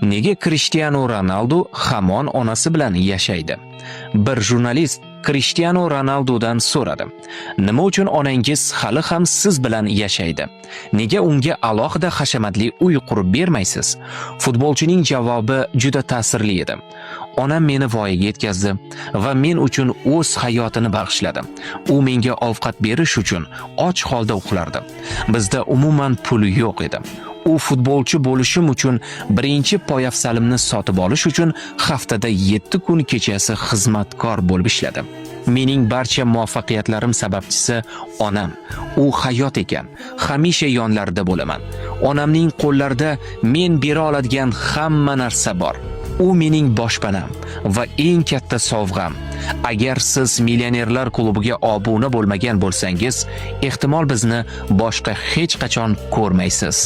Nega Cristiano Ronaldo hamon onasi bilan yashaydi? Bir jurnalist Cristiano Ronaldodan so'radi. Nima uchun onangiz hali ham siz bilan yashaydi? Nega unga alohida hashamatli uy qurib bermaysiz? Futbolchining javobi juda ta'sirli edi. Onam meni voyaga yetkazdi va men uchun o'z hayotini bag'ishladi. U menga ovqat berish uchun och holda uxlardi. Bizda umuman pul yo'q edi. U futbolchi bo'lishim uchun birinchi poyafsalimni sotib olish uchun haftada 7 kun kechasi xizmatkor bo'lib ishladi. Mening barcha muvaffaqiyatlarim sababchisi onam. U hayot ekan. Hamisha yonlarida bo'laman. Onamning qo'llarida men bera oladigan hamma narsa bor. U mening boshpanam va eng katta sovg'am. Agar siz millionerlar klubiga obuna bo'lmagan bo'lsangiz, ehtimol bizni boshqa hech qachon ko'rmaysiz.